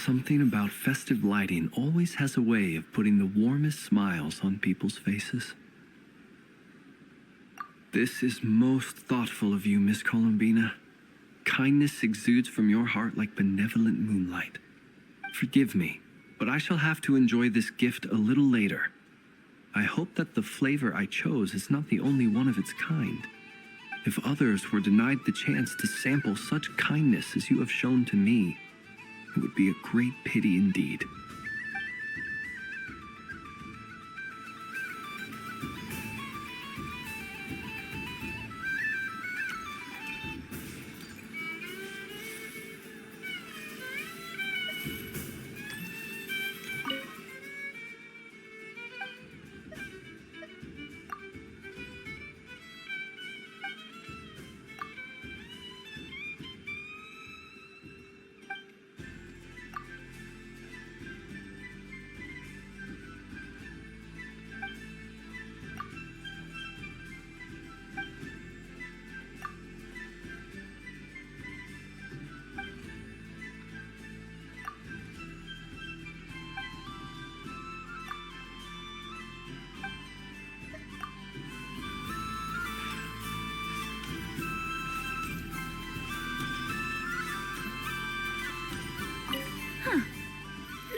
Something about festive lighting always has a way of putting the warmest smiles on people's faces. This is most thoughtful of you, Miss Columbina. Kindness exudes from your heart like benevolent moonlight. Forgive me, but I shall have to enjoy this gift a little later. I hope that the flavor I chose is not the only one of its kind. If others were denied the chance to sample such kindness as you have shown to me, it would be a great pity indeed.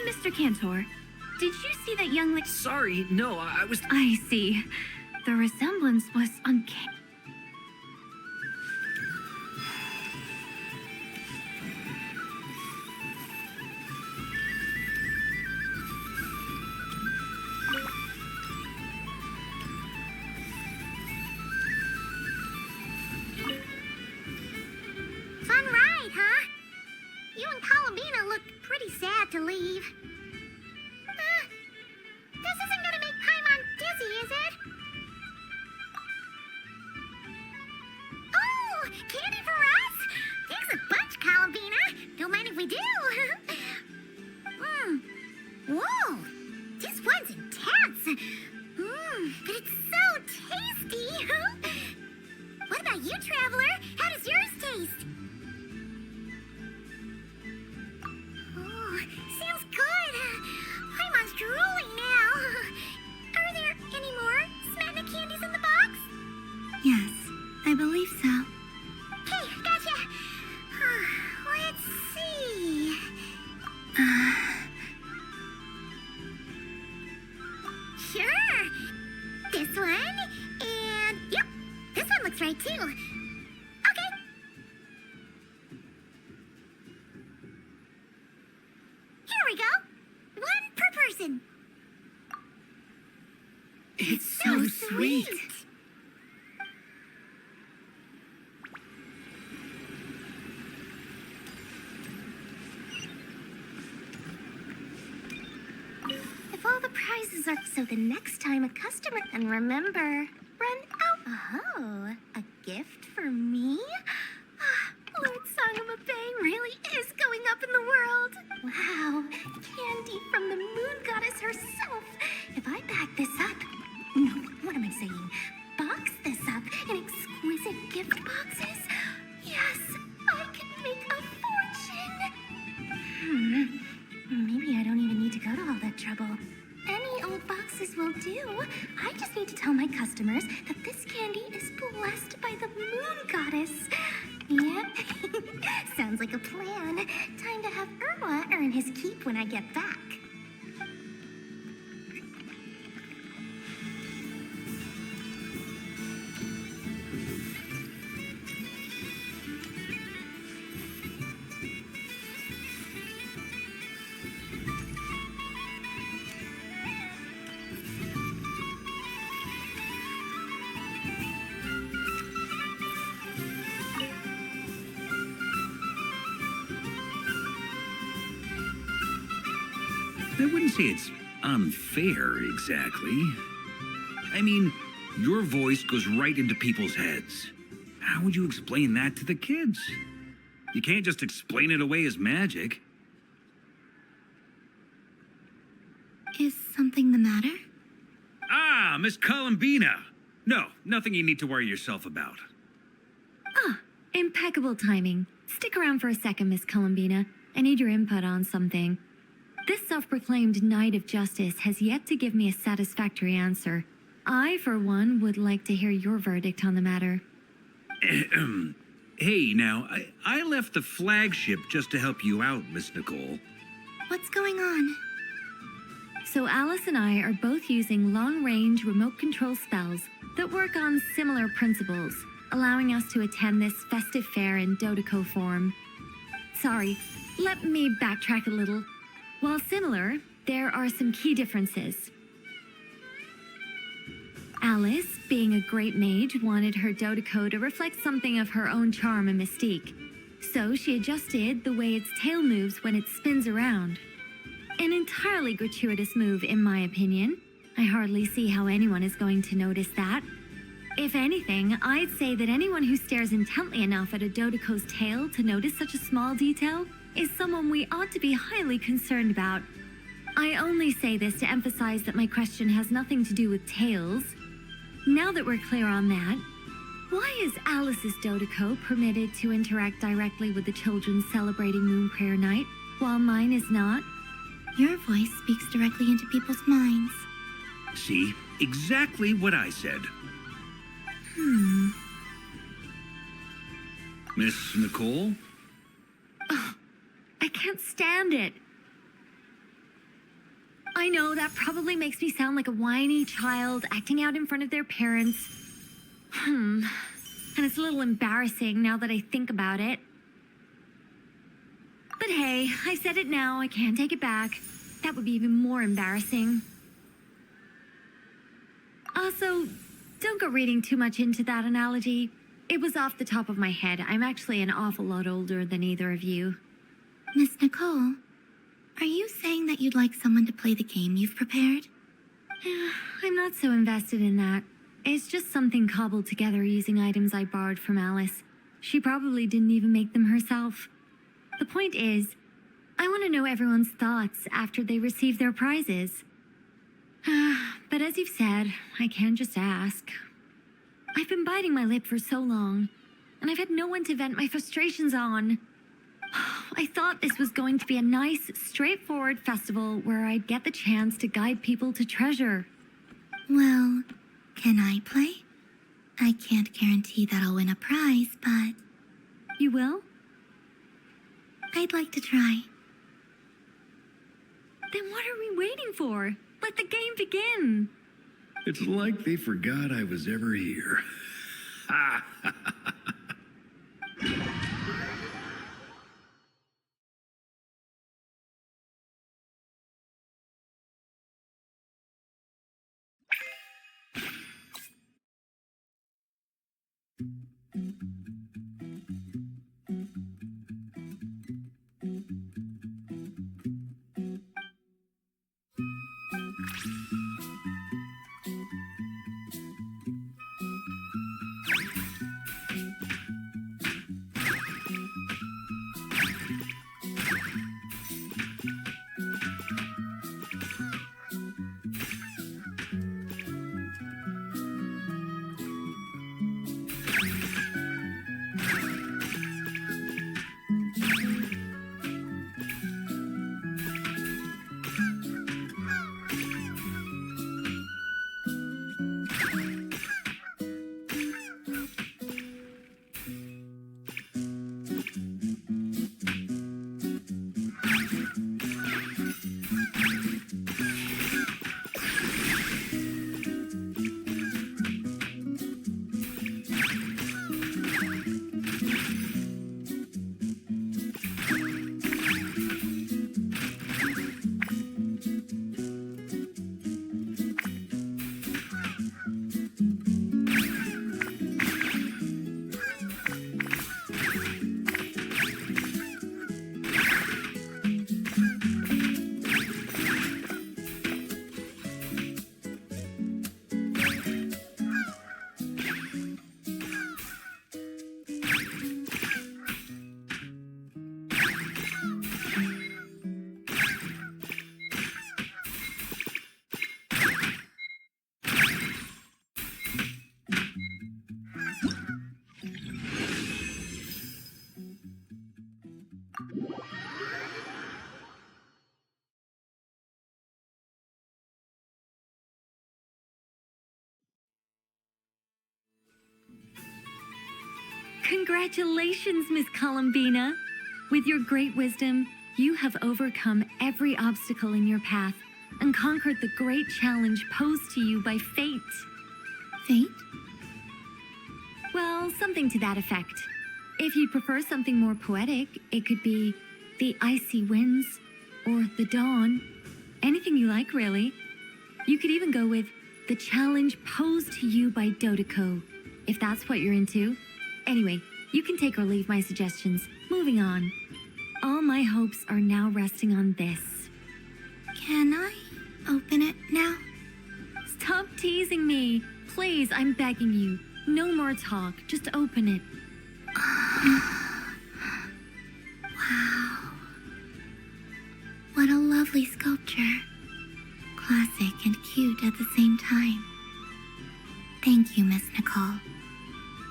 Mr. Cantor, did you see that young lady? Sorry, no, I was... I see. The resemblance was uncanny. Fun ride, huh? You and Columbina look pretty sad to leave. This isn't gonna make Paimon dizzy, is it? Oh, candy for us? Thanks a bunch, Columbina. Don't mind if we do. Whoa, this one's intense. But it's so tasty. What about you, Traveler? How does yours taste? Oh, sounds good. Paimon's drooling now. Are there any more Smatna candies in the box? Yes, I believe so. Okay, gotcha. Let's see. Sure. This one, and yep, this one looks right too. Okay. Here we go. One per person. It's so sweet. If all the prizes are so the next time a customer, and remember, run out. Oh, a gift for me? Lord Sangamabe really is going up in the world. Wow, candy from the moon goddess herself. If I back this up, no, what am I saying? Box this up in exquisite gift boxes? Yes, I can make a fortune. Maybe I don't even need to go to all that trouble. Any old boxes will do. I just need to tell my customers that this candy is blessed by the moon goddess. Yep. Sounds like a plan. Time to have Irma earn his keep when I get back. I wouldn't say it's unfair, exactly. I mean, your voice goes right into people's heads. How would you explain that to the kids? You can't just explain it away as magic. Is something the matter? Ah, Miss Columbina! No, nothing you need to worry yourself about. Ah, impeccable timing. Stick around for a second, Miss Columbina. I need your input on something. This self-proclaimed Knight of Justice has yet to give me a satisfactory answer. I, for one, would like to hear your verdict on the matter. Hey, now, I left the flagship just to help you out, Miss Nicole. What's going on? So Alice and I are both using long-range remote control spells that work on similar principles, allowing us to attend this festive fair in Dodeco form. Sorry, let me backtrack a little. While similar, there are some key differences. Alice, being a great mage, wanted her Dodeco to reflect something of her own charm and mystique. So she adjusted the way its tail moves when it spins around. An entirely gratuitous move, in my opinion. I hardly see how anyone is going to notice that. If anything, I'd say that anyone who stares intently enough at a Dodeco's tail to notice such a small detail is someone we ought to be highly concerned about. I only say this to emphasize that my question has nothing to do with tails. Now that we're clear on that, why is Alice's Dodeco permitted to interact directly with the children celebrating Moon Prayer Night, while mine is not? Your voice speaks directly into people's minds. See? Exactly what I said. Miss Nicole? I can't stand it. I know that probably makes me sound like a whiny child acting out in front of their parents. And it's a little embarrassing now that I think about it. But hey, I said it now, I can't take it back. That would be even more embarrassing. Also, don't go reading too much into that analogy. It was off the top of my head. I'm actually an awful lot older than either of you. Miss Nicole, are you saying that you'd like someone to play the game you've prepared? I'm not so invested in that. It's just something cobbled together using items I borrowed from Alice. She probably didn't even make them herself. The point is, I want to know everyone's thoughts after they receive their prizes. But as you've said, I can't just ask. I've been biting my lip for so long, and I've had no one to vent my frustrations on. I thought this was going to be a nice, straightforward festival where I'd get the chance to guide people to treasure. Well, can I play? I can't guarantee that I'll win a prize, but You will? I'd like to try. Then what are we waiting for? Let the game begin. It's like they forgot I was ever here. Congratulations, Miss Columbina. With your great wisdom, you have overcome every obstacle in your path and conquered the great challenge posed to you by fate. Fate? Well, something to that effect. If you prefer something more poetic, it could be the icy winds or the dawn. Anything you like, really. You could even go with the challenge posed to you by Dodeko, if that's what you're into. Anyway, you can take or leave my suggestions. Moving on. All my hopes are now resting on this. Can I open it now? Stop teasing me. Please, I'm begging you. No more talk. Just open it. Wow. What a lovely sculpture. Classic and cute at the same time. Thank you, Miss Nicole.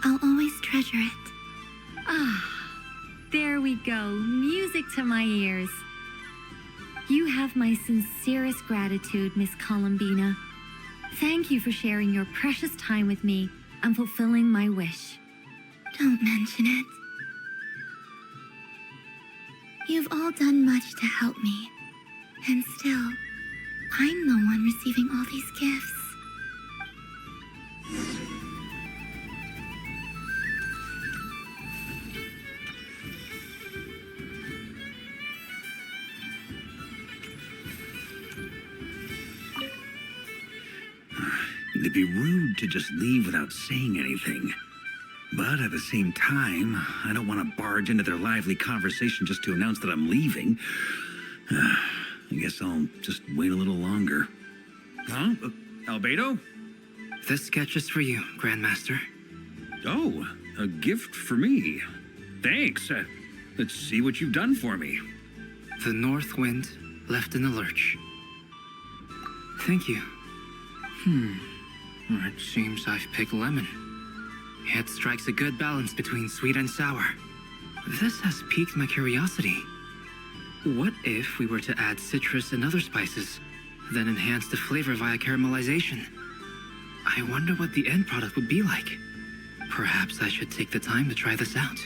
I'll always treasure it. There we go. Music to my ears. You have my sincerest gratitude, Miss Columbina. Thank you for sharing your precious time with me and fulfilling my wish. Don't mention it. You've all done much to help me. And still, I'm the one receiving all these gifts. It'd be rude to just leave without saying anything. But at the same time, I don't want to barge into their lively conversation just to announce that I'm leaving. I guess I'll just wait a little longer. Huh? Albedo? This sketch is for you, Grandmaster. Oh, a gift for me. Thanks. Let's see what you've done for me. The north wind left in the lurch. Thank you. It seems I've picked lemon. It strikes a good balance between sweet and sour. This has piqued my curiosity. What if we were to add citrus and other spices, then enhance the flavor via caramelization? I wonder what the end product would be like. Perhaps I should take the time to try this out.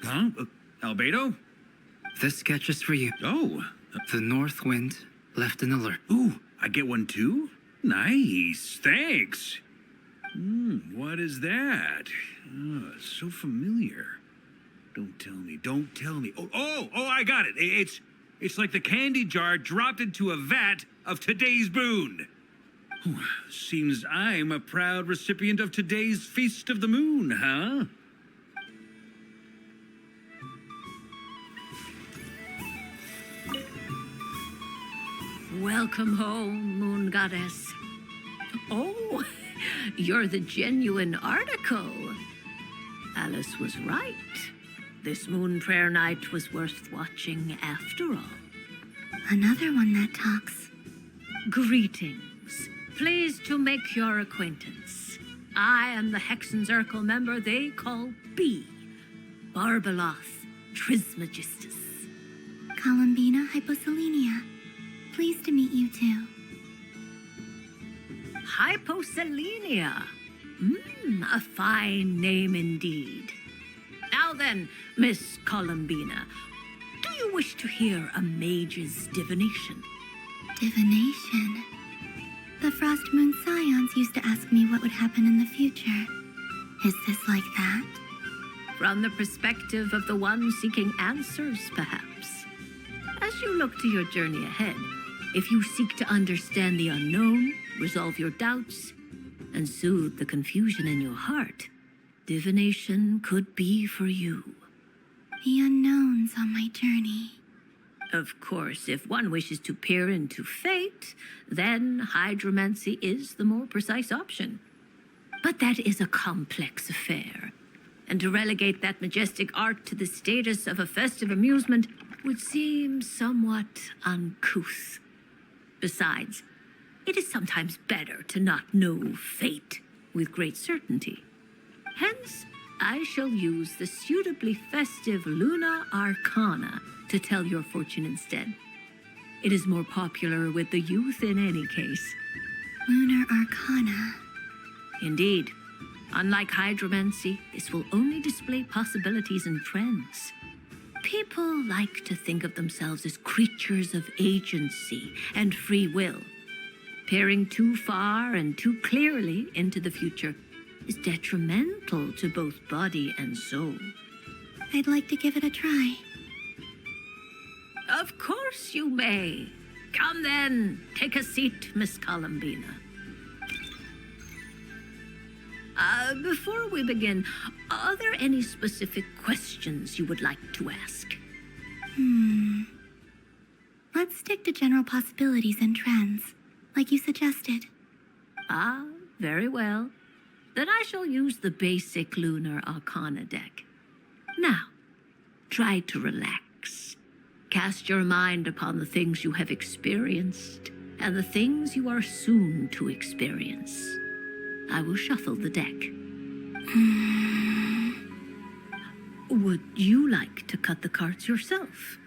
Huh? Albedo? This sketch is for you. Oh. The north wind left in the lurch. Ooh, I get one too? Nice, thanks. What is that? Oh, it's so familiar. Don't tell me, don't tell me. Oh, I got it. It's like the candy jar dropped into a vat of today's boon. Seems I'm a proud recipient of today's Feast of the Moon, huh? Welcome home, Moon Goddess. Oh, you're the genuine article. Alice was right. This moon prayer night was worth watching after all. Another one that talks. Greetings. Pleased to make your acquaintance. I am the Hexenzirkel member they call B. Barbeloth Trismegistus. Columbina Hyposelenia. Pleased to meet you too. Hyposelenia. A fine name indeed. Now then, Miss Columbina, do you wish to hear a mage's divination? Divination. The Frost Moon Scions used to ask me what would happen in the future. Is this like that? From the perspective of the one seeking answers, perhaps. As you look to your journey ahead, if you seek to understand the unknown, resolve your doubts, and soothe the confusion in your heart, divination could be for you. The unknowns on my journey. Of course, if one wishes to peer into fate, then hydromancy is the more precise option. But that is a complex affair, and to relegate that majestic art to the status of a festive amusement would seem somewhat uncouth. Besides, it is sometimes better to not know fate with great certainty. Hence, I shall use the suitably festive Luna Arcana to tell your fortune instead. It is more popular with the youth in any case. Lunar Arcana. Indeed. Unlike hydromancy, this will only display possibilities and trends. People like to think of themselves as creatures of agency and free will. Peering too far and too clearly into the future is detrimental to both body and soul. I'd like to give it a try. Of course you may. Come then, take a seat, Miss Columbina. Before we begin, are there any specific questions you would like to ask? Let's stick to general possibilities and trends, like you suggested. Ah, very well. Then I shall use the basic Lunar Arcana deck. Now, try to relax. Cast your mind upon the things you have experienced and the things you are soon to experience. I will shuffle the deck. Would you like to cut the cards yourself?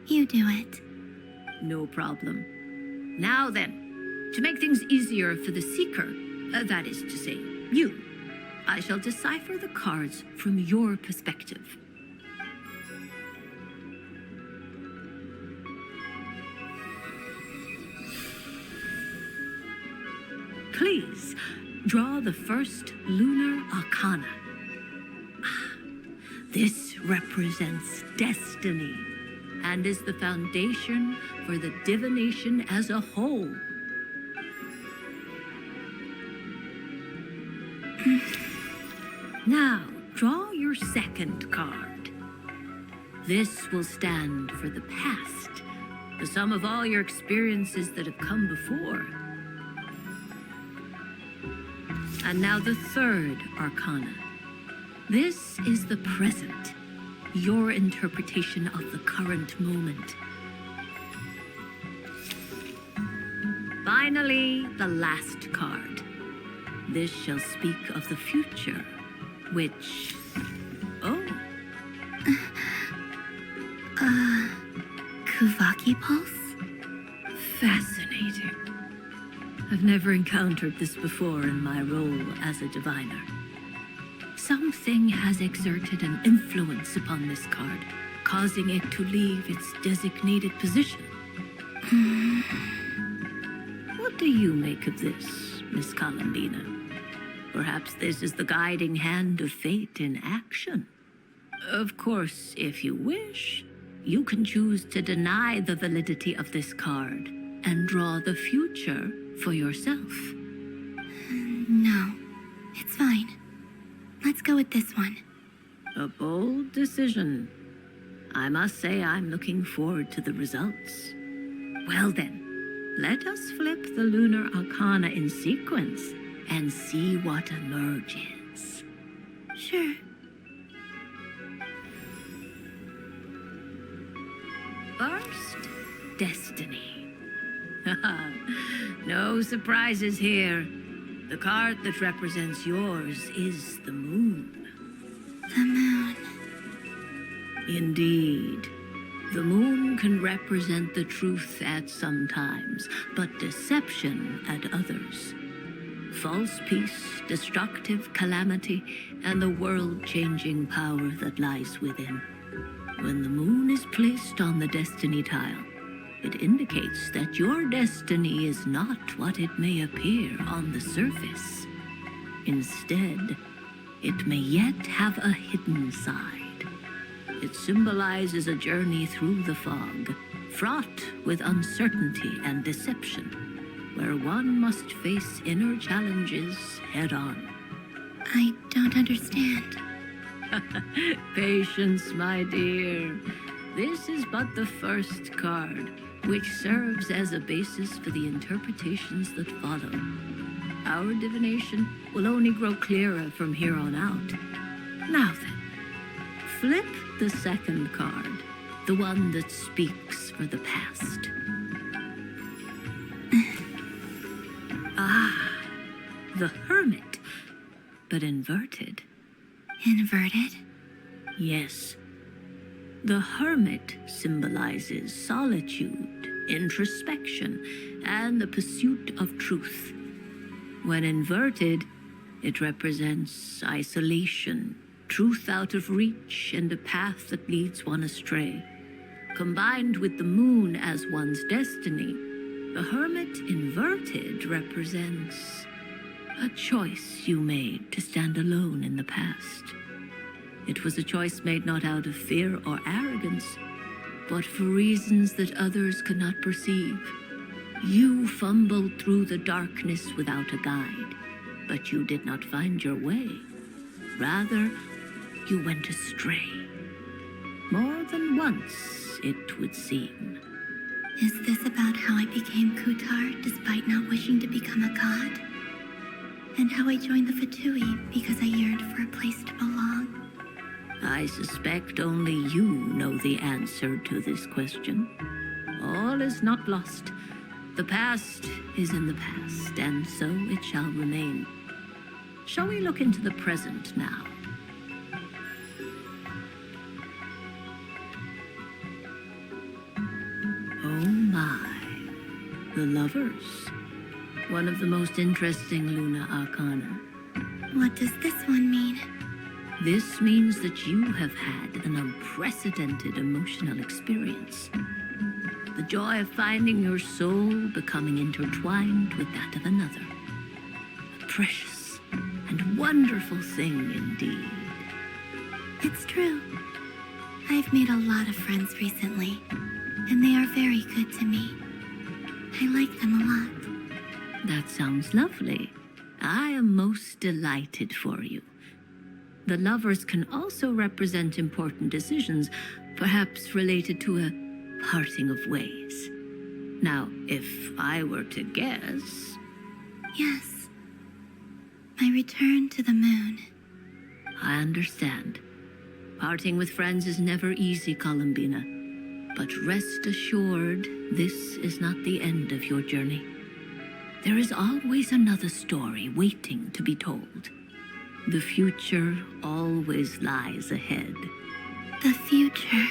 You do it. No problem. Now then, to make things easier for the seeker, that is to say, you, I shall decipher the cards from your perspective. Please, draw the first Lunar Arcana. This represents destiny and is the foundation for the divination as a whole. Now, draw your second card. This will stand for the past, the sum of all your experiences that have come before. And now the third Arcana. This is the present, your interpretation of the current moment. Finally, the last card. This shall speak of the future, which... Oh, Kuvaki Pulse? fascinating. I've never encountered this before in my role as a diviner. Something has exerted an influence upon this card, causing it to leave its designated position. What do you make of this, Miss Columbina? Perhaps this is the guiding hand of fate in action. Of course, if you wish, you can choose to deny the validity of this card and draw the future for yourself. No, it's fine. Let's go with this one. A bold decision. I must say I'm looking forward to the results. Well then, let us flip the Lunar Arcana in sequence and see what emerges. Sure. First, Destiny. No surprises here. The card that represents yours is the moon. The moon. Indeed. The moon can represent the truth at some times, but deception at others. False peace, destructive calamity, and the world-changing power that lies within. When the moon is placed on the destiny tile, it indicates that your destiny is not what it may appear on the surface. Instead, it may yet have a hidden side. It symbolizes a journey through the fog, fraught with uncertainty and deception, where one must face inner challenges head-on. I don't understand. Patience, my dear. This is but the first card, which serves as a basis for the interpretations that follow. Our divination will only grow clearer from here on out. Now then, flip the second card, the one that speaks for the past. The Hermit, but inverted. Inverted? Yes. The Hermit symbolizes solitude introspection, and the pursuit of truth. When inverted, it represents isolation, truth out of reach, and a path that leads one astray. Combined with the moon as one's destiny, the hermit inverted represents a choice you made to stand alone in the past. It was a choice made not out of fear or arrogance, but for reasons that others could not perceive. You fumbled through the darkness without a guide, but you did not find your way. Rather, you went astray. More than once, it would seem. Is this about how I became Kutar despite not wishing to become a god? And how I joined the Fatui because I yearned for a place to belong? I suspect only you know the answer to this question. All is not lost. The past is in the past, and so it shall remain. Shall we look into the present now? Oh my, the lovers. One of the most interesting Luna Arcana. What does this one mean? This means that you have had an unprecedented emotional experience. The joy of finding your soul becoming intertwined with that of another. A precious and wonderful thing indeed. It's true. I've made a lot of friends recently, and they are very good to me. I like them a lot. That sounds lovely. I am most delighted for you. The lovers can also represent important decisions, perhaps related to a parting of ways. Now, if I were to guess... Yes. My return to the moon. I understand. Parting with friends is never easy, Columbina. But rest assured, this is not the end of your journey. There is always another story waiting to be told. The future always lies ahead. The future.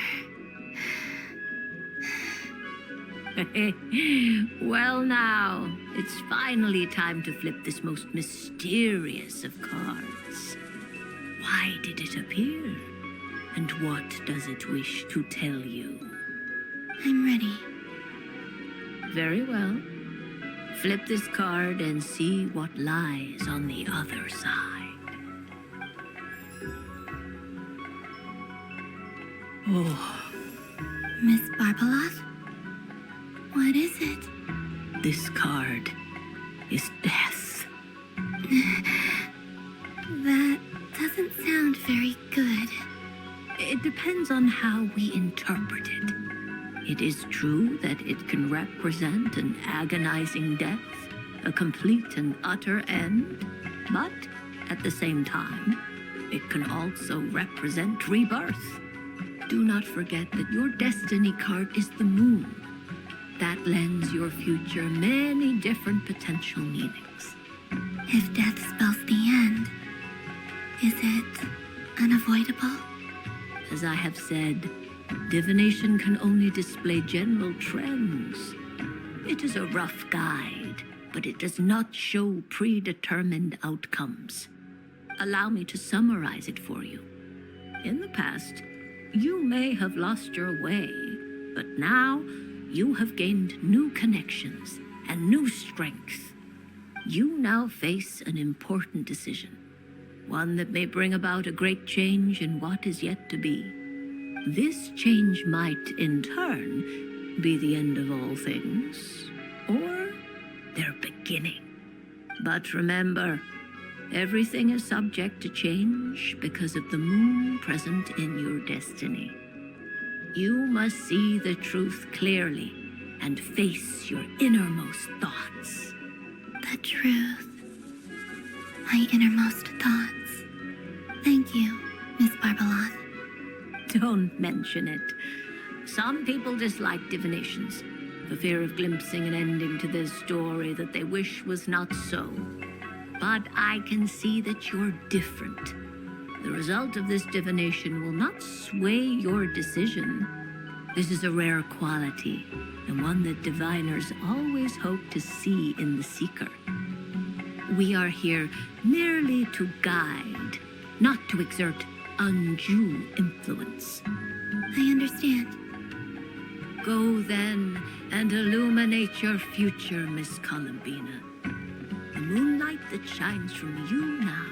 Well now, it's finally time to flip this most mysterious of cards. Why did it appear? And what does it wish to tell you? I'm ready. Very well. Flip this card and see what lies on the other side. Oh, Miss Barbeloth? What is it? this card is death. That doesn't sound very good. It depends on how we interpret it. It is true that it can represent an agonizing death, a complete and utter end, but at the same time, it can also represent rebirth. Do not forget that your destiny card is the moon. That lends your future many different potential meanings. If death spells the end, is it unavoidable? As I have said, divination can only display general trends. It is a rough guide, but it does not show predetermined outcomes. Allow me to summarize it for you. In the past, you may have lost your way, but now you have gained new connections and new strength. You now face an important decision, one that may bring about a great change in what is yet to be. This change might, in turn, be the end of all things, or their beginning. But remember, everything is subject to change because of the moon present in your destiny. You must see the truth clearly and face your innermost thoughts. The truth. My innermost thoughts. Thank you, Miss Barbeloth. Don't mention it. Some people dislike divinations, for fear of glimpsing an ending to their story that they wish was not so. But I can see that you're different. The result of this divination will not sway your decision. This is a rare quality, and one that diviners always hope to see in the seeker. We are here merely to guide, not to exert undue influence. I understand. Go then and illuminate your future, Miss Columbina. The moonlight that shines from you now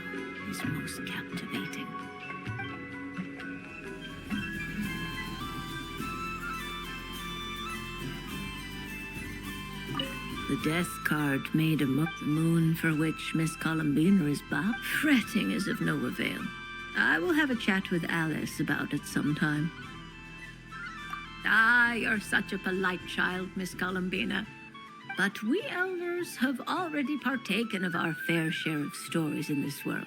is most captivating. The death card made a moon for which Miss Columbina is bob. Fretting is of no avail. I will have a chat with Alice about it sometime. Ah, you're such a polite child, Miss Columbina. But we elders have already partaken of our fair share of stories in this world.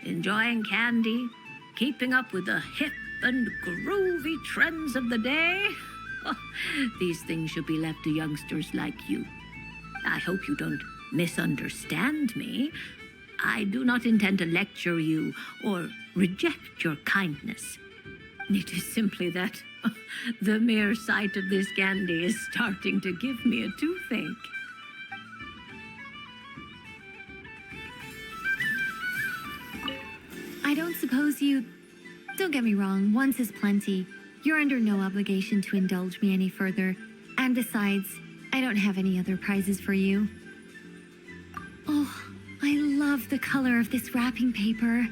Enjoying candy, keeping up with the hip and groovy trends of the day. Oh, these things should be left to youngsters like you. I hope you don't misunderstand me. I do not intend to lecture you or reject your kindness. It is simply that the mere sight of this candy is starting to give me a toothache. I don't suppose you... Don't get me wrong, once is plenty. You're under no obligation to indulge me any further. And besides, I don't have any other prizes for you. Oh, I love the color of this wrapping paper.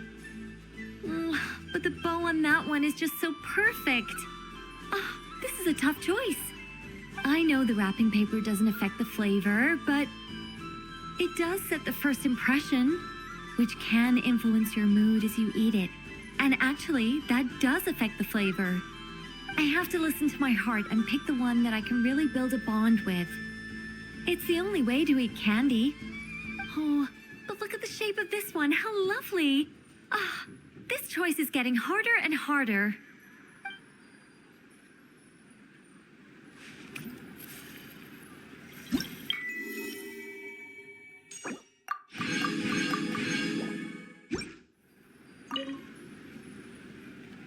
But the bow on that one is just so perfect. Oh, this is a tough choice. I know the wrapping paper doesn't affect the flavor, but it does set the first impression, which can influence your mood as you eat it. And actually, that does affect the flavor. I have to listen to my heart and pick the one that I can really build a bond with. It's the only way to eat candy. Oh, but look at the shape of this one. How lovely. Ah, this choice is getting harder and harder.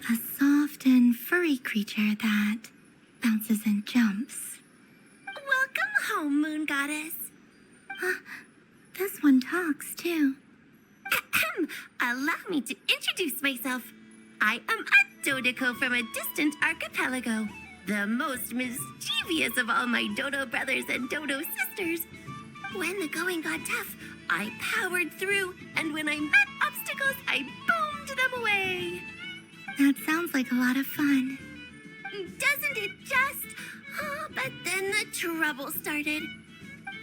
A soft and furry creature that bounces and jumps. Welcome home, Moon Goddess. This one talks, too. Allow me to introduce myself. I am a Dodoco from a distant archipelago, the most mischievous of all my Dodo brothers and Dodo sisters. When the going got tough, I powered through, and when I met obstacles, I boomed them away. That sounds like a lot of fun. Doesn't it just? Oh, but then the trouble started.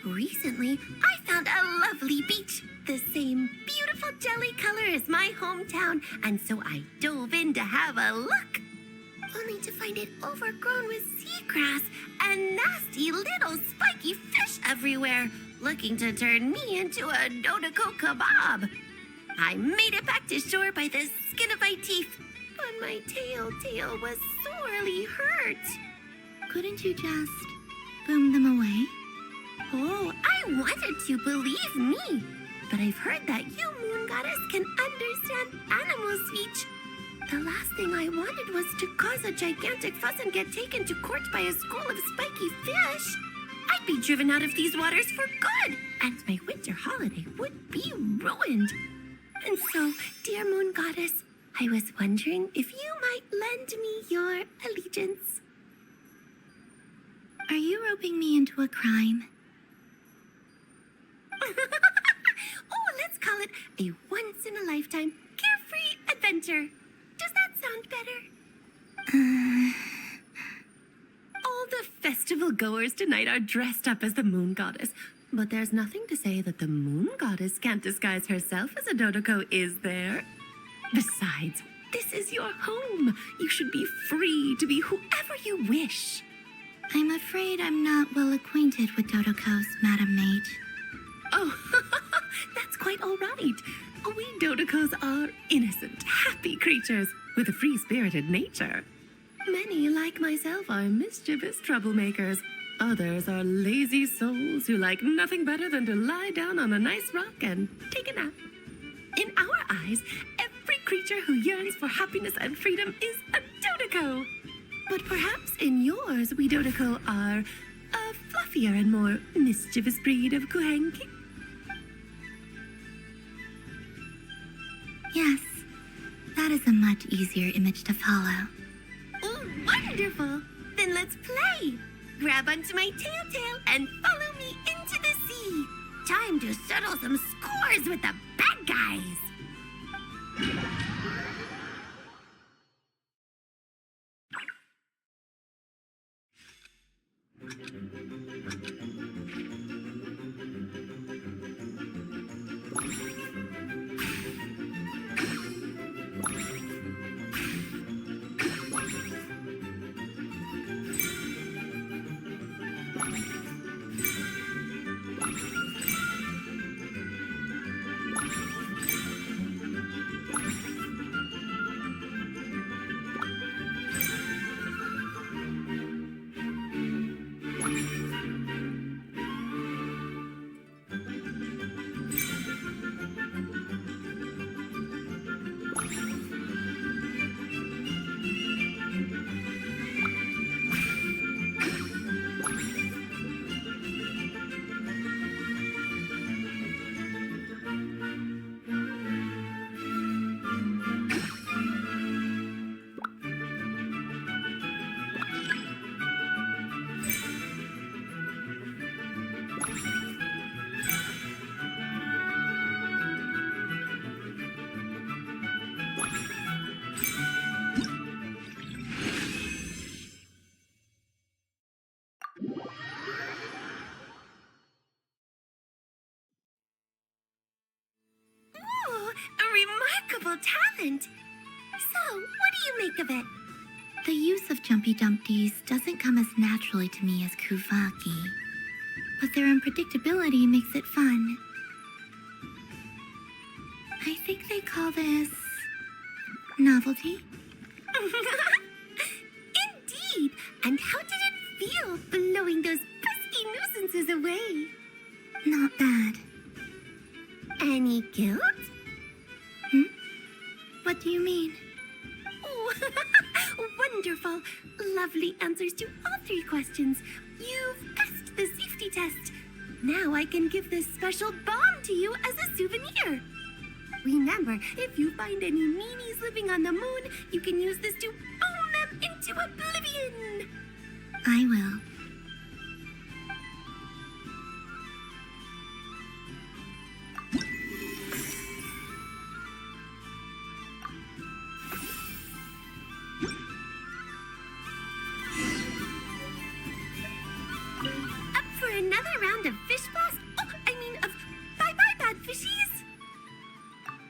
Recently, I found a lovely beach, the same beautiful jelly color as my hometown, and so I dove in to have a look. Only to find it overgrown with seagrass and nasty little spiky fish everywhere, looking to turn me into a Dodoco kebab. I made it back to shore by the skin of my teeth, but my tail was sorely hurt. Couldn't you just boom them away? Oh, I wanted to, believe me. But I've heard that you, Moon Goddess, can understand animal speech. The last thing I wanted was to cause a gigantic fuss and get taken to court by a school of spiky fish. I'd be driven out of these waters for good, and my winter holiday would be ruined. And so, dear Moon Goddess, I was wondering if you might lend me your allegiance. Are you roping me into a crime? Oh, let's call it a once-in-a-lifetime carefree adventure. Does that sound better? All the festival goers tonight are dressed up as the Moon Goddess, but there's nothing to say that the Moon Goddess can't disguise herself as a Dodoco, is there? Besides, this is your home. You should be free to be whoever you wish. I'm afraid I'm not well acquainted with Dodocos, Madam Mage. Oh, that's quite all right. We Dodocos are innocent, happy creatures with a free-spirited nature. Many, like myself, are mischievous troublemakers. Others are lazy souls who like nothing better than to lie down on a nice rock and take a nap. In our eyes, every creature who yearns for happiness and freedom is a Dodoco. But perhaps in yours, we Dodoko are a fluffier and more mischievous breed of Kuhenki? Yes, that is a much easier image to follow. Oh, wonderful! Then let's play! Grab onto my tail and follow me into the sea! Time to settle some scores with the bad guys! A remarkable talent! So, what do you make of it? The use of jumpy dumpties doesn't come as naturally to me as Kuvaki, but their unpredictability makes it fun. I think they call this novelty. Indeed! And how did it feel blowing those pesky nuisances away? Not bad. Any guilt? What do you mean? Oh, wonderful! Lovely answers to all three questions. You've passed the safety test. Now I can give this special bomb to you as a souvenir. Remember, if you find any meanies living on the moon, you can use this to boom them into oblivion. I will. Up for another round of fish blast? Oh, I mean of bye-bye bad fishies.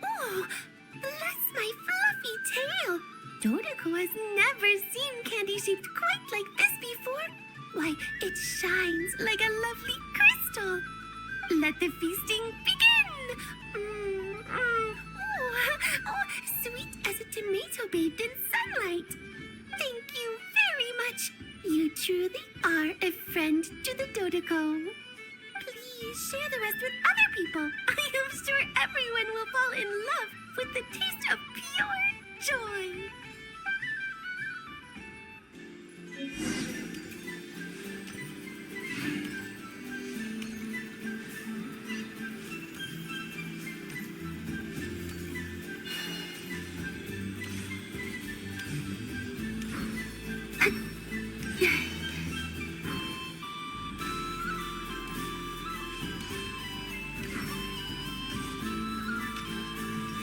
Oh, bless my fluffy tail. Dodoko has never seen candy shaped quite like this before. Why, it shines like a lovely crystal. Let the feasting begin. Oh, sweet as a tomato bathed in sunlight. Thank you very much. You truly are a friend to the Dodoko. Please share the rest with other people. I am sure everyone will fall in love with the taste of pure joy.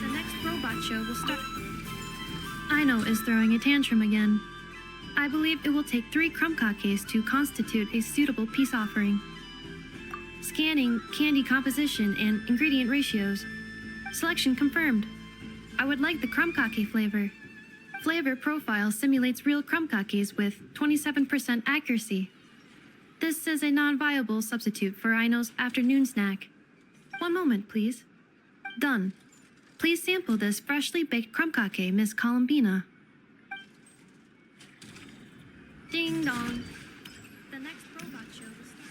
The next robot show will start. Aino is throwing a tantrum again. I believe it will take 3 crumb-kakes to constitute a suitable peace offering. Scanning candy composition and ingredient ratios. Selection confirmed. I would like the crumb-kake flavor. Flavor profile simulates real crumb-kakes with 27% accuracy. This is a non-viable substitute for Aino's afternoon snack. One moment, please. Done. Please sample this freshly baked crumb-kake, Miss Columbina. Ding dong. The next robot show will start.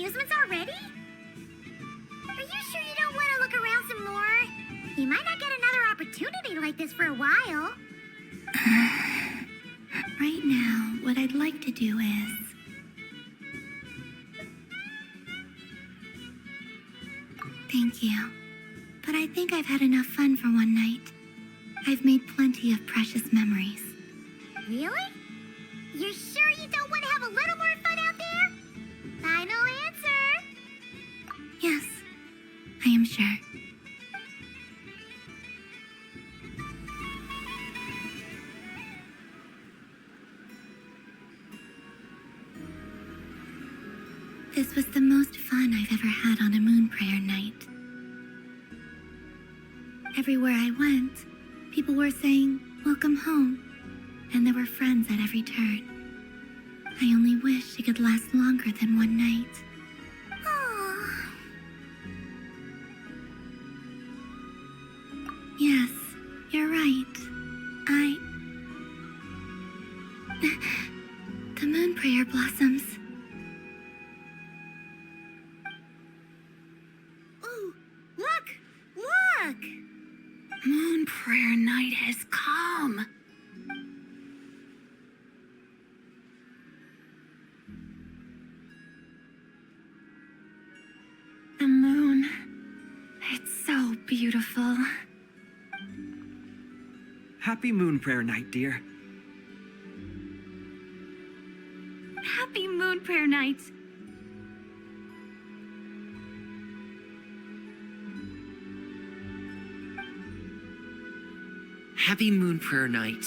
amusements already? Are you sure you don't want to look around some more? You might not get another opportunity like this for a while. Right now, what I'd like to do is... Thank you. But I think I've had enough fun for one night. I've made plenty of precious memories. Really? You sure you don't want to have a little more fun out there? Final answer. Yes, I am sure. This was the most fun I've ever had on a moon prayer night. Everywhere I went, people were saying, "Welcome home," and there were friends at every turn. I only wish it could last longer than one night. Oh, Yes, you're right. The moon prayer blossoms. ooh, look, look. Moon prayer night has come. The moon. It's so beautiful. Happy Moon Prayer Night, dear. Happy Moon Prayer Night. Happy Moon Prayer Night.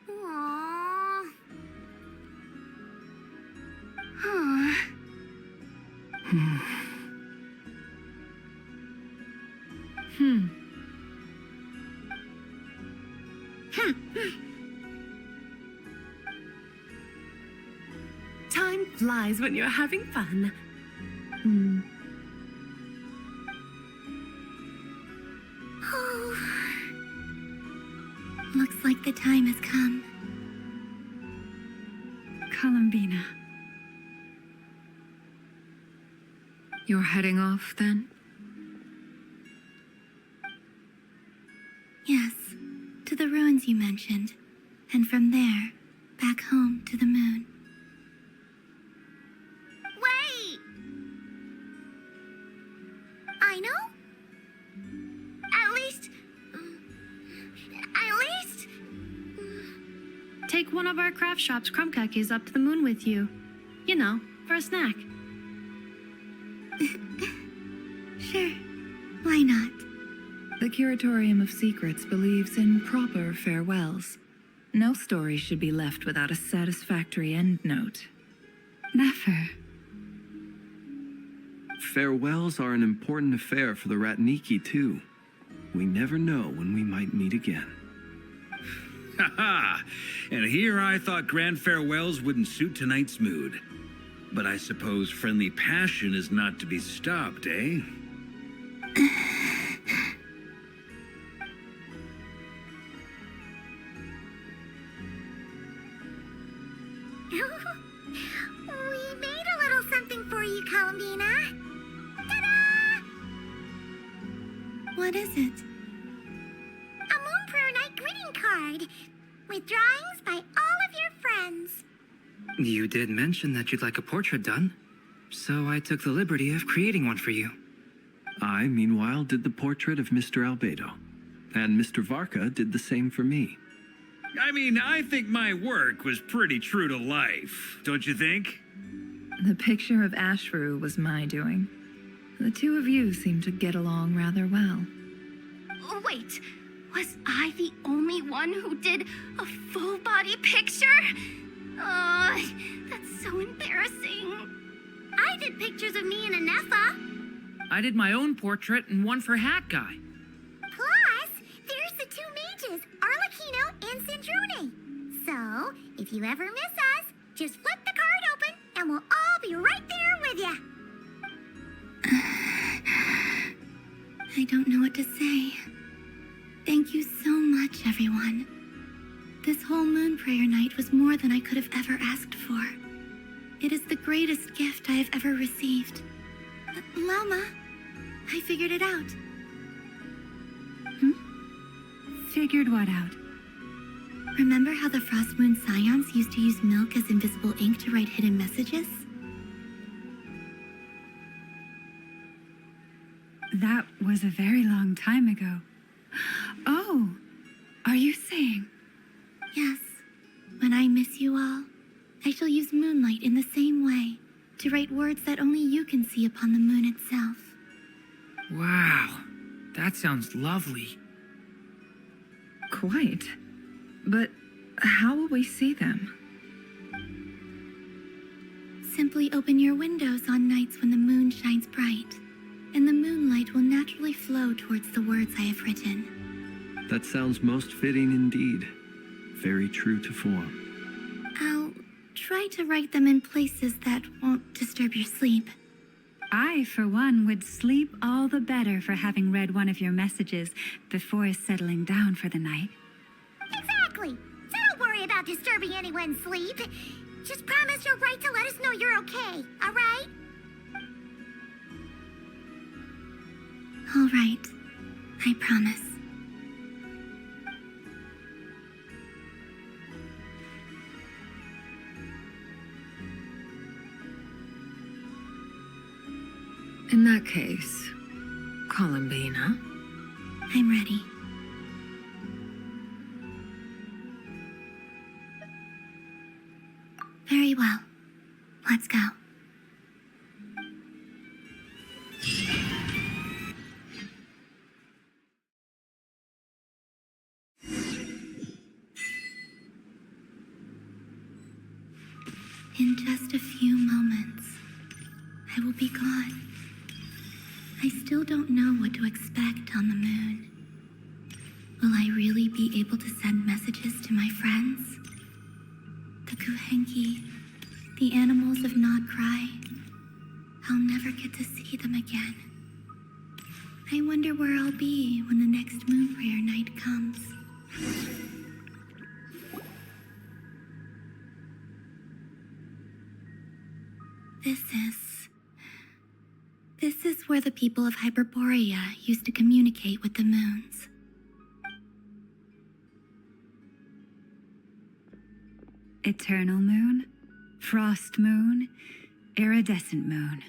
Aww. Time flies when you're having fun. Oh. Looks like the time has come. Columbina. You're heading off then? Yes, to the ruins you mentioned. And from there, back home to the moon. Wait. I know. At least. Take one of our craft shop's crumb cookies up to the moon with you. You know, for a snack. Sure, why not? The Curatorium of Secrets believes in proper farewells. No story should be left without a satisfactory endnote. Never. Farewells are an important affair for the Ratniki, too. We never know when we might meet again. Ha! And here I thought grand farewells wouldn't suit tonight's mood. But I suppose friendly passion is not to be stopped, eh? We made a little something for you, Columbina. Ta-da! What is it? A Moon Prayer Night greeting card with drawings by all of your friends. You did mention that you'd like a portrait done, so I took the liberty of creating one for you. I, meanwhile, did the portrait of Mr. Albedo. And Mr. Varka did the same for me. I mean, I think my work was pretty true to life, don't you think? The picture of Ashru was my doing. The two of you seem to get along rather well. Wait, was I the only one who did a full body picture? That's so embarrassing. I did pictures of me and Anefa. I did my own portrait and one for Hat Guy. Plus, there's the two mages, Arlecchino and Sandrone. So, if you ever miss us, just flip the card open and we'll all be right there with you. I don't know what to say. Thank you so much, everyone. This whole moon prayer night was more than I could have ever asked for. It is the greatest gift I have ever received. Llama, I figured it out. Figured what out? Remember how the Frost Moon Scions used to use milk as invisible ink to write hidden messages? That was a very long time ago. Oh, are you saying? Yes. When I miss you all, I shall use moonlight in the same way to write words that only you can see upon the moon itself. Wow, that sounds lovely. Quite. But how will we see them? Simply open your windows on nights when the moon shines bright, and the moonlight will naturally flow towards the words I have written. That sounds most fitting indeed. Very true to form. I'll try to write them in places that won't disturb your sleep. I, for one, would sleep all the better for having read one of your messages before settling down for the night. Exactly! So don't worry about disturbing anyone's sleep. Just promise you'll write to let us know you're okay, alright? Alright. I promise. In that case, Columbina. I'm ready. Very well. Let's go. In just a few moments, I will be gone. I still don't know what to expect on the moon. Will I really be able to send messages to my friends? The Kuhenki, the animals of Nod Cry. I'll never get to see them again. I wonder where I'll be when the next moon prayer night comes. This is where the people of Hyperborea used to communicate with the moons. Eternal moon, frost moon, iridescent moon.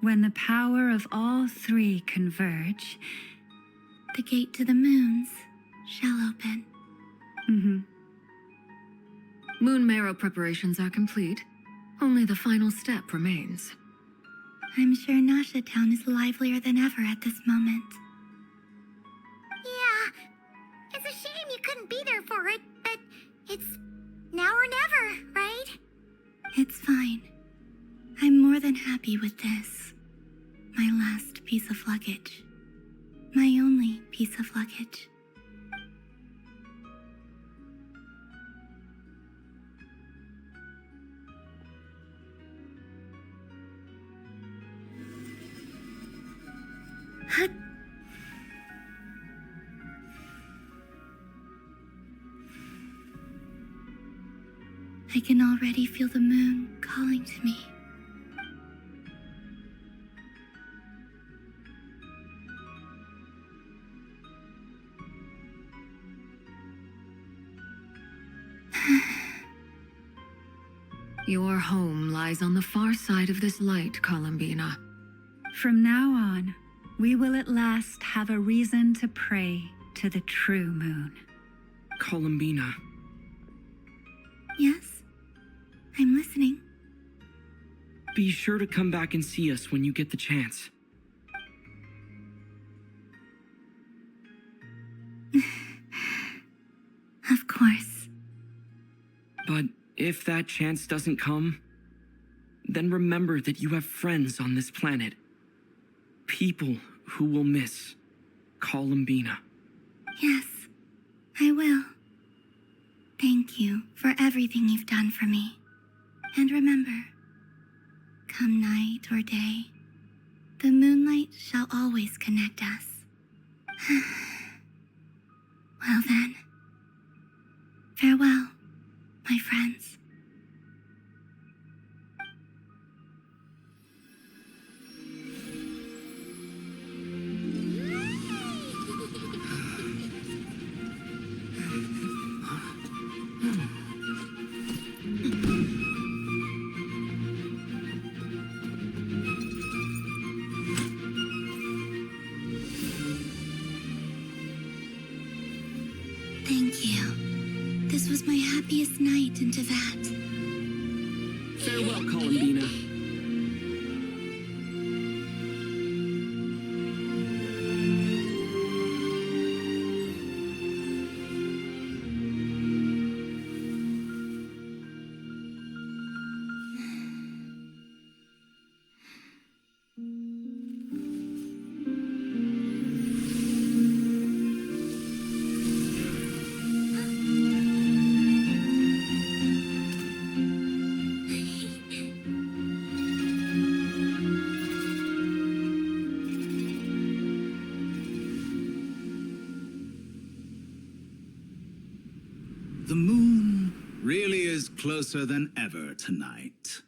When the power of all three converge, the gate to the moons shall open. Moon marrow preparations are complete. Only the final step remains. I'm sure Nasha Town is livelier than ever at this moment. Yeah, it's a shame you couldn't be there for it, but it's now or never, right? It's fine. I'm more than happy with this. My last piece of luggage. My only piece of luggage. I can already feel the moon calling to me. Your home lies on the far side of this light, Columbina. From now on, we will at last have a reason to pray to the true moon. Columbina. Yes? I'm listening. Be sure to come back and see us when you get the chance. Of course. But if that chance doesn't come, then remember that you have friends on this planet. People who will miss Columbina. Yes, I will. Thank you for everything you've done for me. And remember, come night or day, the moonlight shall always connect us. Well then, farewell, my friends. Thank you. This was my happiest night into that. Farewell, Columbina. The moon really is closer than ever tonight.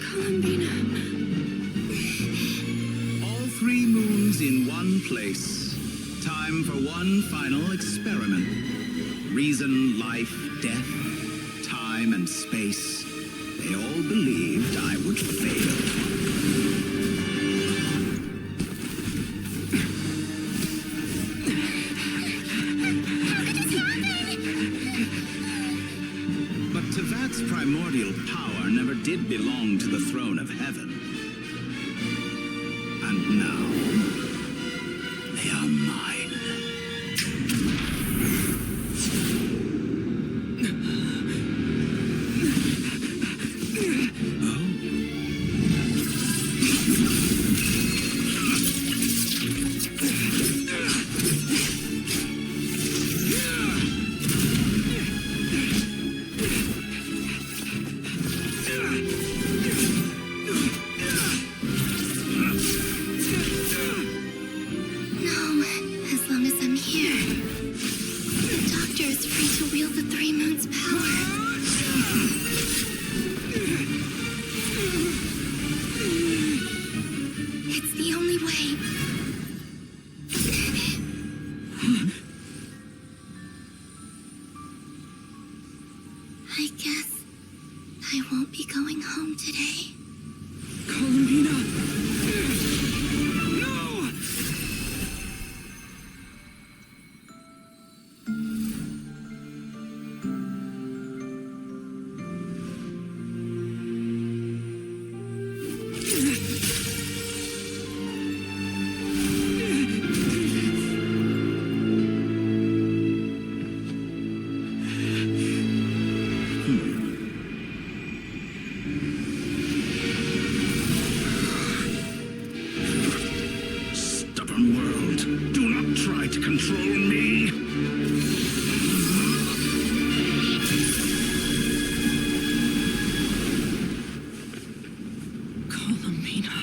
Columbina. All 3 moons in one place. Time for one final experiment. Reason, life, death, time and space. They all believed I would fail. But Tevat's primordial power never did belong to the throne of heaven. And now, they are mine. No, as long as I'm here. The Doctor is free to wield the 3 moons' power. It's the only way. I guess I won't be going home today. Columbina! No! Stubborn world, do not try to control me. Columbina.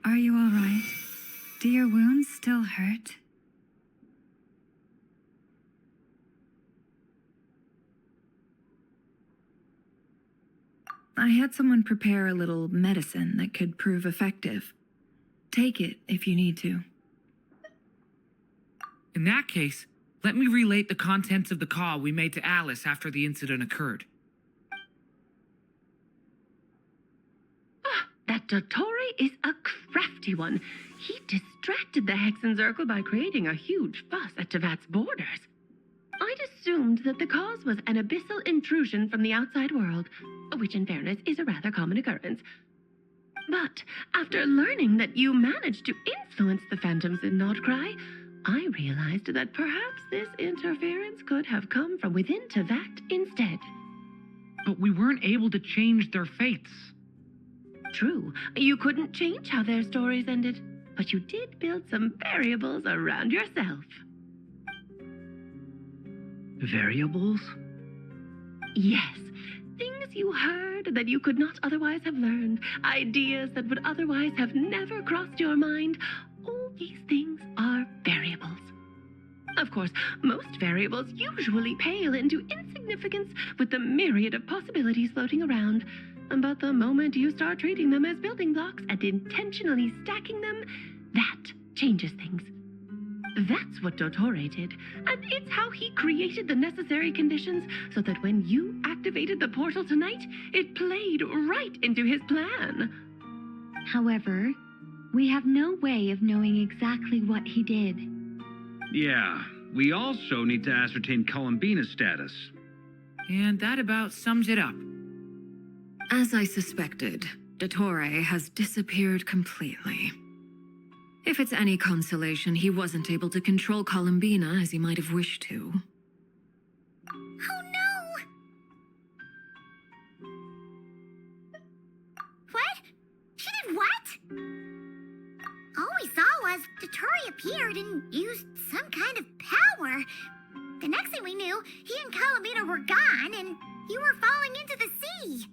Are you all right? Do your wounds still hurt? I had someone prepare a little medicine that could prove effective. Take it if you need to. In that case, let me relate the contents of the call we made to Alice after the incident occurred. That Dottore is a crafty one. He distracted the Hexen Circle by creating a huge fuss at Tevat's borders. I'd assumed that the cause was an abyssal intrusion from the outside world, which in fairness is a rather common occurrence. But after learning that you managed to influence the phantoms in Nodcry, I realized that perhaps this interference could have come from within Tevat instead. But we weren't able to change their fates. True, you couldn't change how their stories ended, but you did build some variables around yourself. Variables? Yes, things you heard that you could not otherwise have learned, ideas that would otherwise have never crossed your mind. All these things are variables. Of course, most variables usually pale into insignificance with the myriad of possibilities floating around. But the moment you start treating them as building blocks and intentionally stacking them, that changes things. That's what Dottore did, and it's how he created the necessary conditions so that when you activated the portal tonight, it played right into his plan. However, we have no way of knowing exactly what he did. Yeah, we also need to ascertain Columbina's status. And that about sums it up. As I suspected, Dottore has disappeared completely. If it's any consolation, he wasn't able to control Columbina as he might have wished to. Oh no! What? She did what? All we saw was Dottore appeared and used some kind of power. The next thing we knew, he and Columbina were gone and you were falling into the sea.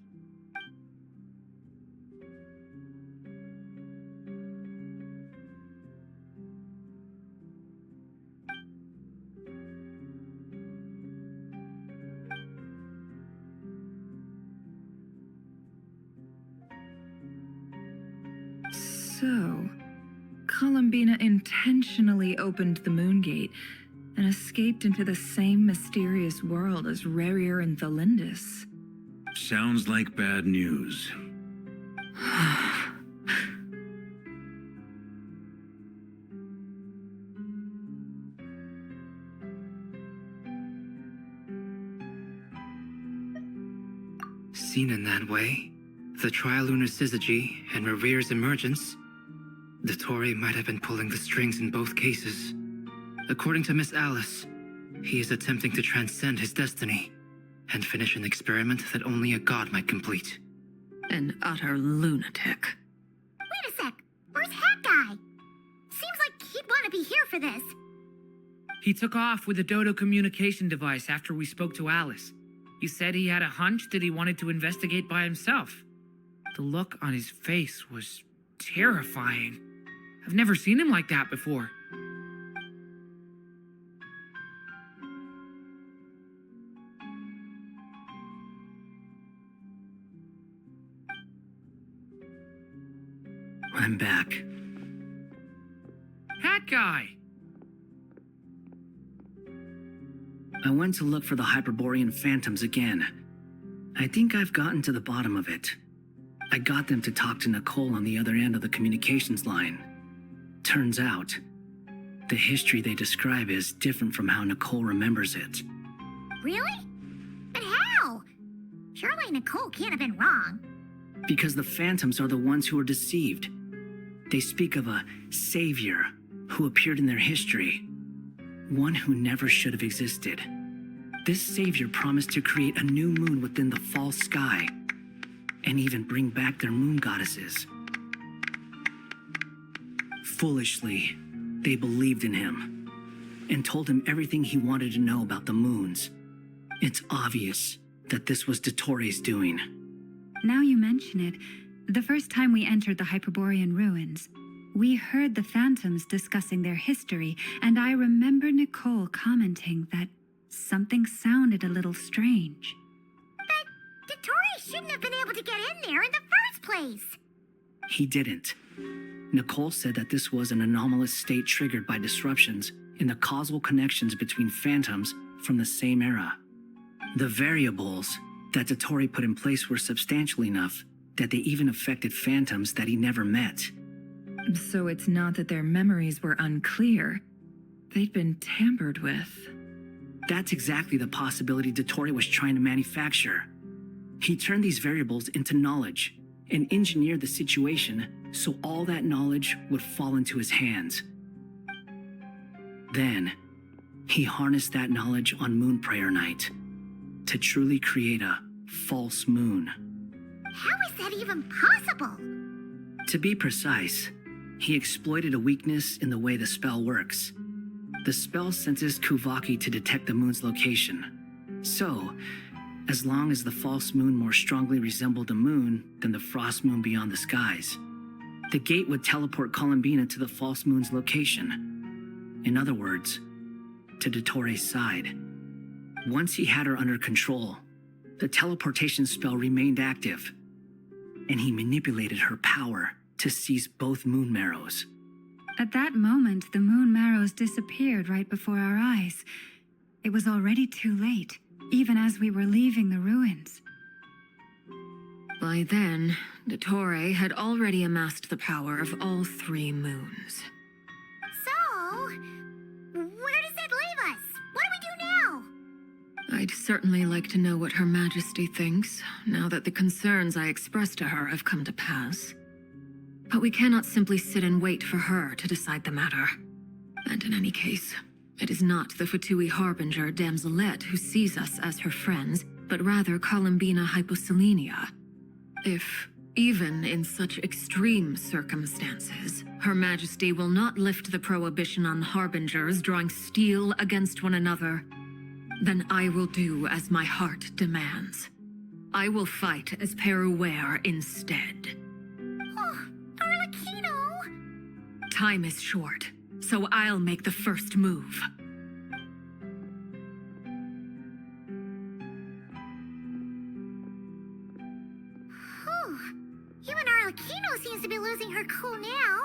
So, Columbina intentionally opened the moon gate and escaped into the same mysterious world as Rarier and Thalindis. Sounds like bad news. Seen in that way, the Trilunar Syzygy and Revere's emergence, Dottore might have been pulling the strings in both cases. According to Miss Alice, he is attempting to transcend his destiny and finish an experiment that only a god might complete. An utter lunatic. Wait a sec, where's Hat Guy? Seems like he'd want to be here for this. He took off with a Dodo communication device after we spoke to Alice. He said he had a hunch that he wanted to investigate by himself. The look on his face was terrifying. I've never seen him like that before. I'm back. Hat Guy! I went to look for the Hyperborean phantoms again. I think I've gotten to the bottom of it. I got them to talk to Nicole on the other end of the communications line. Turns out, the history they describe is different from how Nicole remembers it. Really? But how? Surely Nicole can't have been wrong. Because the phantoms are the ones who are deceived. They speak of a savior who appeared in their history. One who never should have existed. This savior promised to create a new moon within the false sky, and even bring back their moon goddesses. Foolishly, they believed in him, and told him everything he wanted to know about the moons. It's obvious that this was Dottore's doing. Now you mention it, the first time we entered the Hyperborean ruins, we heard the phantoms discussing their history, and I remember Nicole commenting that something sounded a little strange. But Dottore shouldn't have been able to get in there in the first place. He didn't. Nicole said that this was an anomalous state triggered by disruptions in the causal connections between phantoms from the same era. The variables that Dottore put in place were substantial enough that they even affected phantoms that he never met. So it's not that their memories were unclear. They'd been tampered with. That's exactly the possibility Dottore was trying to manufacture. He turned these variables into knowledge and engineered the situation so all that knowledge would fall into his hands. Then, he harnessed that knowledge on Moon Prayer Night to truly create a false moon. How is that even possible? To be precise, he exploited a weakness in the way the spell works. The spell senses Kuvaki to detect the moon's location. So, as long as the false moon more strongly resembled the moon than the frost moon beyond the skies, the gate would teleport Columbina to the false moon's location. In other words, to Dottore's side. Once he had her under control, the teleportation spell remained active, and he manipulated her power to seize both moon marrows. At that moment, the moon marrows disappeared right before our eyes. It was already too late, even as we were leaving the ruins. By then, Dottore had already amassed the power of all 3 moons. So, where does that leave us? What do we do now? I'd certainly like to know what Her Majesty thinks, now that the concerns I expressed to her have come to pass. But we cannot simply sit and wait for her to decide the matter. And in any case, it is not the Fatui Harbinger Damselette who sees us as her friends, but rather Columbina Hyposelenia. If, even in such extreme circumstances, Her Majesty will not lift the prohibition on Harbingers drawing steel against one another, then I will do as my heart demands. I will fight as Peruware instead. Oh, Arlecchino! Time is short, so I'll make the first move. Whew. Even Arlecchino seems to be losing her cool now.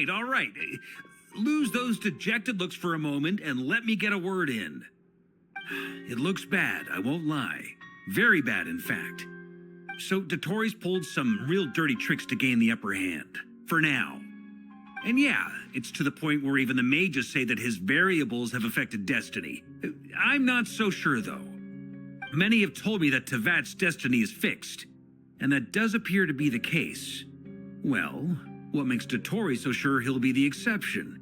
All right. Lose those dejected looks for a moment and let me get a word in. It looks bad, I won't lie. Very bad, in fact. So Dottore's pulled some real dirty tricks to gain the upper hand. For now. And yeah, it's to the point where even the mages say that his variables have affected destiny. I'm not so sure, though. Many have told me that Tevat's destiny is fixed, and that does appear to be the case. Well, what makes Dottore so sure he'll be the exception?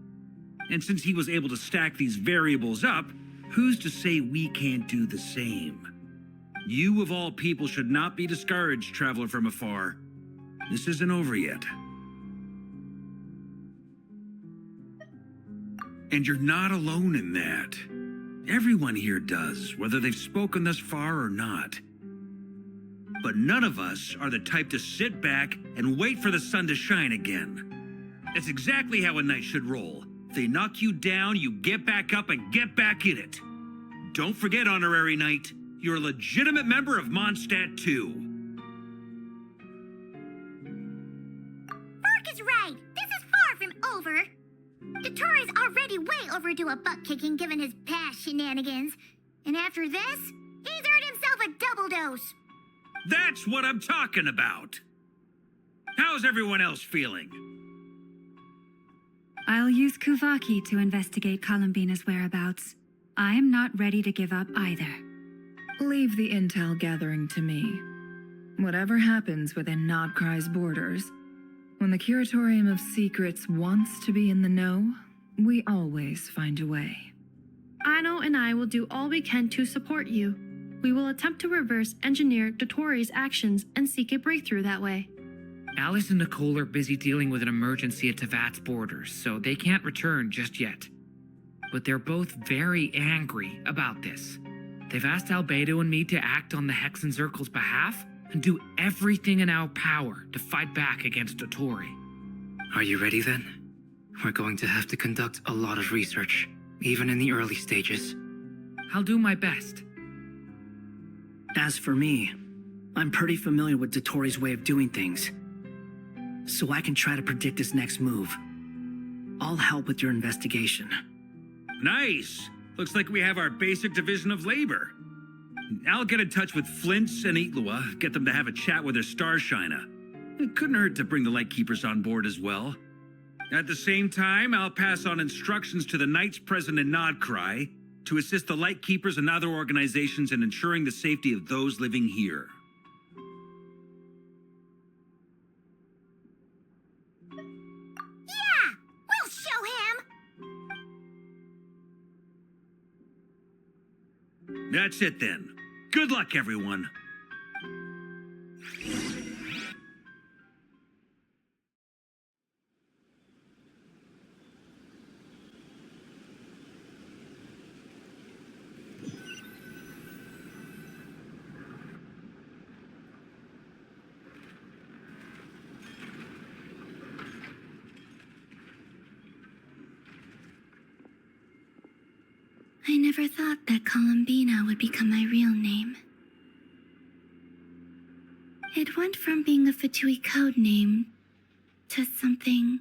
And since he was able to stack these variables up, who's to say we can't do the same? You of all people should not be discouraged, traveler from afar. This isn't over yet. And you're not alone in that. Everyone here does, whether they've spoken thus far or not. But none of us are the type to sit back and wait for the sun to shine again. That's exactly how a knight should roll. If they knock you down, you get back up and get back in it. Don't forget, Honorary Knight, you're a legitimate member of Mondstadt too. Vark is right. This is far from over. Dottore's already way overdue a butt-kicking given his past shenanigans. And after this, he's earned himself a double dose. That's what I'm talking about. How's everyone else feeling? I'll use Kuvaki to investigate Columbina's whereabouts. I'm not ready to give up either. Leave the intel gathering to me. Whatever happens within Nodcry's borders, when the Curatorium of Secrets wants to be in the know, we always find a way. Aino and I will do all we can to support you. We will attempt to reverse engineer Dottore's actions and seek a breakthrough that way. Alice and Nicole are busy dealing with an emergency at Tevat's borders, so they can't return just yet. But they're both very angry about this. They've asked Albedo and me to act on the Hexen Circle's behalf and do everything in our power to fight back against Dottore. Are you ready then? We're going to have to conduct a lot of research, even in the early stages. I'll do my best. As for me, I'm pretty familiar with Dottore's way of doing things. so I can try to predict his next move. I'll help with your investigation. Nice! Looks like we have our basic division of labor. I'll get in touch with Flints and Eatlua, get them to have a chat with their Starshiner. It couldn't hurt to bring the Lightkeepers on board as well. At the same time, I'll pass on instructions to the Knights present in Nodcry to assist the Lightkeepers and other organizations in ensuring the safety of those living here. Yeah! We'll show him! That's it then. Good luck, everyone. I never thought that Columbina would become my real name. It went from being a Fatui code name to something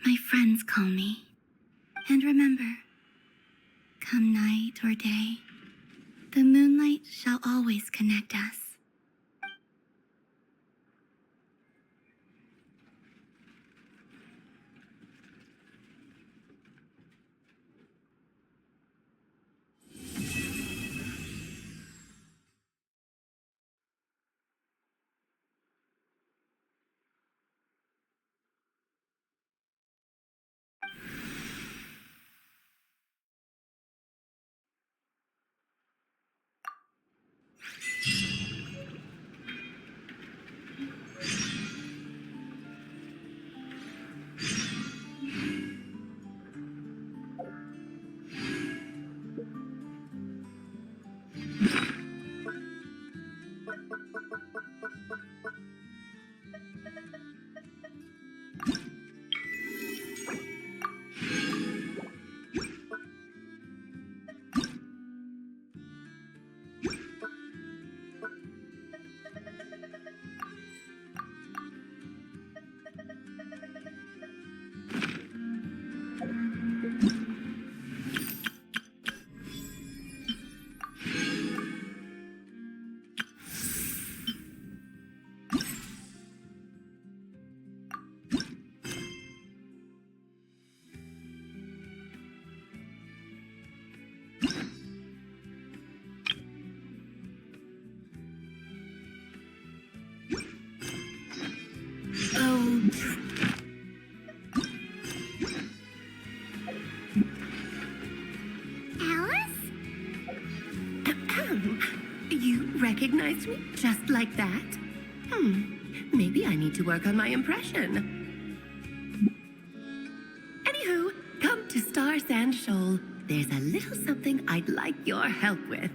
my friends call me. And remember, come night or day, the moonlight shall always connect us. You recognized me just like that? Maybe I need to work on my impression. Anywho, come to Star Sand Shoal. There's a little something I'd like your help with.